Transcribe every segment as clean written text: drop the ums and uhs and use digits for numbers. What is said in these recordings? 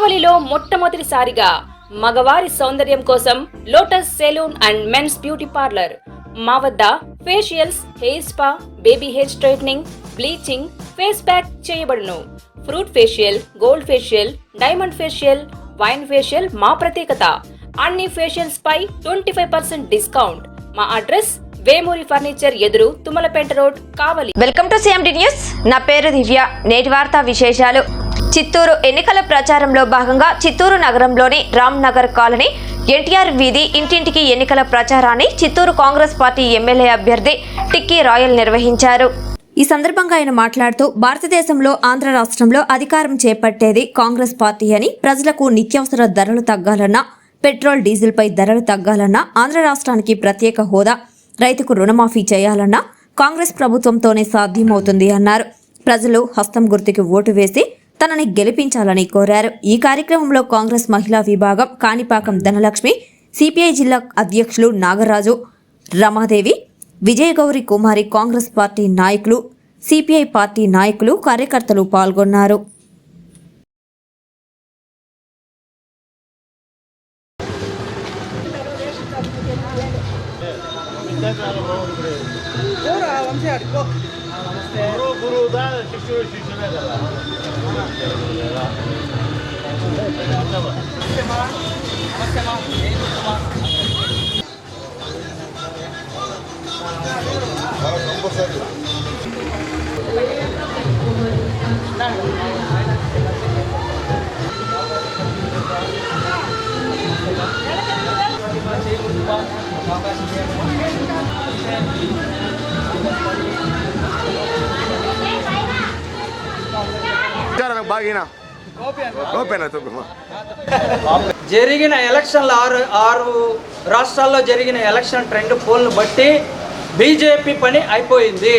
కావలిలో మొట్టమొదటిసారిగా మగవారి సౌందర్యం కోసం lotus salon and men's beauty parlour. మా వద్ద facials, hair spa, baby hair straightening, bleaching, face pack చేయబడును. Fruit facial, gold facial, diamond facial, wine facial మా ప్రత్యేకత. అన్ని ఫేషియల్స్ పై 25% డిస్కౌంట్. మా అడ్రస్ వేమూరి ఫర్నిచర్ ఎదురు, Tummalapeta road, Kavali. Welcome to CMD news. నా పేరు దివ్య. నేటి వార్తా విశేషాలు. చిత్తూరు ఎన్నికల ప్రచారంలో భాగంగా చిత్తూరు నగరంలోని రామ్ నగర్ కాలనీ, ఎన్టీఆర్ వీధి ఇంటింటికి ఎన్నికల ప్రచారాన్ని చిత్తూరు కాంగ్రెస్ పార్టీ ఎమ్మెల్యే అభ్యర్థి టిక్కీ రాయల్ నిర్వహించారు. ఈ సందర్భంగా ఆయన మాట్లాడుతూ భారతదేశంలో ఆంధ్ర రాష్ట్రంలో అధికారం చేపట్టేది కాంగ్రెస్ పార్టీ అని, ప్రజలకు నిత్యావసర ధరలు తగ్గాలన్నా, పెట్రోల్ డీజిల్ పై ధరలు తగ్గాలన్నా, ఆంధ్ర రాష్ట్రానికి ప్రత్యేక హోదా, రైతుకు రుణమాఫీ చేయాలన్నా కాంగ్రెస్ ప్రభుత్వంతోనే సాధ్యమవుతుంది అన్నారు. ప్రజలు హస్తం గుర్తుకి ఓటు వేసి తనని గెలిపించాలని కోరారు. ఈ కార్యక్రమంలో కాంగ్రెస్ మహిళా విభాగం కాణిపాకం ధనలక్ష్మి, సిపిఐ జిల్లా అధ్యక్షులు నాగరాజు, రమాదేవి, విజయగౌరి కుమారి, కాంగ్రెస్ పార్టీ నాయకులు, సిపిఐ పార్టీ నాయకులు, కార్యకర్తలు పాల్గొన్నారు. జరిగిన ఎలక్షన్లు ఆరు రాష్ట్రాల్లో జరిగిన ఎలక్షన్ ట్రెండ్ పోల్ను బట్టి బీజేపీ పని అయిపోయింది.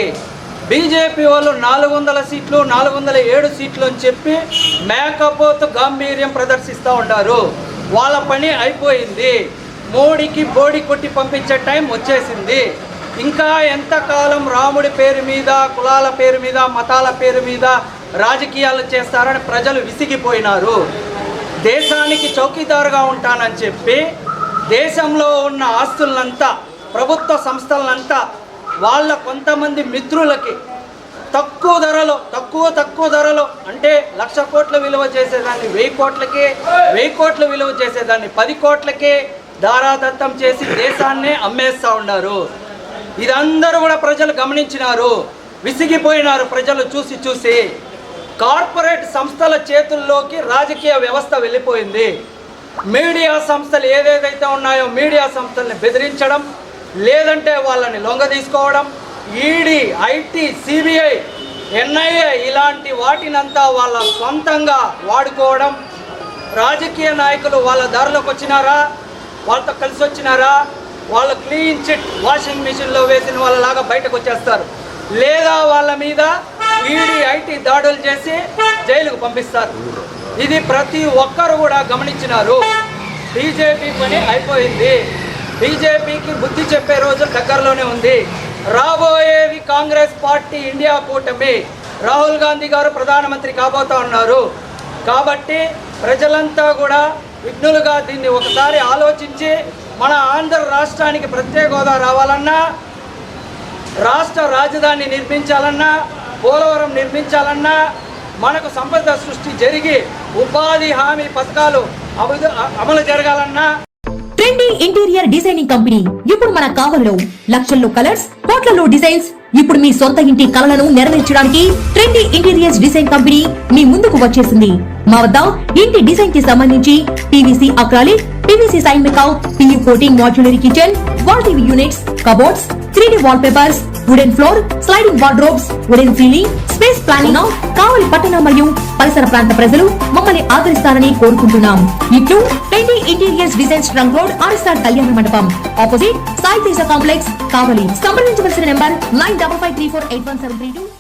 బీజేపీ వాళ్ళు 400 సీట్లు 407 సీట్లు అని చెప్పి మేకపోతు గాంభీర్యం ప్రదర్శిస్తూ ఉంటారు. వాళ్ళ పని అయిపోయింది. మోడీకి బోడి కొట్టి పంపించే టైం వచ్చేసింది. ఇంకా ఎంతకాలం రాముడి పేరు మీద, కులాల పేరు మీద, మతాల పేరు మీద రాజకీయాలు చేస్తారని ప్రజలు విసిగిపోయినారు. దేశానికి చౌకీదారుగా ఉంటానని చెప్పి దేశంలో ఉన్న ఆస్తులంతా, ప్రభుత్వ సంస్థలనంతా వాళ్ళ కొంతమంది మిత్రులకి తక్కువ ధరలో అంటే 1,00,000 కోట్ల విలువ చేసేదాన్ని 1,000 కోట్ల విలువ చేసేదాన్ని 10 కోట్లకే దారాదత్తం చేసి దేశాన్నే అమ్మేస్తూ ఉన్నారు. ఇదందరూ కూడా ప్రజలు గమనించినారు, విసిగిపోయినారు. ప్రజలు చూసి కార్పొరేట్ సంస్థల చేతుల్లోకి రాజకీయ వ్యవస్థ వెళ్ళిపోయింది. మీడియా సంస్థలు ఏదేదైతే ఉన్నాయో మీడియా సంస్థల్ని బెదిరించడం, లేదంటే వాళ్ళని లొంగ తీసుకోవడం, ఈడీ, ఐటీ, సిబిఐ, ఎన్ఐఏ ఇలాంటి వాటినంతా వాళ్ళ సొంతంగా వాడుకోవడం. రాజకీయ నాయకులు వాళ్ళ దారిలోకి వచ్చినారా, వాళ్ళతో కలిసి వచ్చినారా, వాళ్ళు క్లీన్ చిట్ వాషింగ్ మిషన్లో వేసిన వాళ్ళలాగా బయటకు వచ్చేస్తారు, లేదా వాళ్ళ మీద ఈడీ, ఐటీ దాడులు చేసి జైలుకు పంపిస్తారు. ఇది ప్రతి ఒక్కరు కూడా గమనించినారు. బీజేపీ పని అయిపోయింది. బీజేపీకి బుద్ధి చెప్పే రోజు దగ్గరలోనే ఉంది. రాబోయేది కాంగ్రెస్ పార్టీ ఇండియా కూటమి. రాహుల్ గాంధీ గారు ప్రధానమంత్రి కాబోతా ఉన్నారు. కాబట్టి ప్రజలంతా కూడా విఘ్నులుగా దీన్ని ఒకసారి ఆలోచించి మన ఆంధ్ర రాష్ట్రానికి ప్రత్యేక హోదా రావాలన్నా, రాష్ట్ర రాజధాని నిర్మించాలన్నా, పోలవరం నిర్మించాలన్నా, మనకు సంపద సృష్టి జరిగి ఉపాధి హామీ పథకాలు అమలు జరగాలన్నా, ట్రెండీ ఇంటీరియర్ డిజైనింగ్ కంపెనీ ఇప్పుడు మన కావలిలో లక్షల్లో కలర్స్, కోట్లలో డిజైన్స్. ఇప్పుడు మీ సొంత ఇంటి కలలను నెరవేర్చడానికి ట్రెండీ ఇంటీరియర్స్ డిజైన్ కంపెనీ మీ ముందుకు వచ్చేసింది. మా వద్ద ఇంటి డిజైన్ కి సంబంధించి పీవీసీ అక్రాలిక్, పీవీసీ సైన్ మేకౌట్, PU coating, modular kitchen, wall TV units, cupboards, 3D wall papers, wooden floor, sliding wardrobes, wooden ceiling, space planning. Kavali పట్టణ మరియు పరిసర ప్రాంత ప్రజలు మమ్మల్ని ఆదరిస్తారని కోరుకుంటున్నాం. ఇట్లు trendy interiors designs, trunk road, RSR Kalyana Mandapam, opposite Sai Teja complex, Kavali. సంప్రదించవలసిన నెంబర్ 9553481732.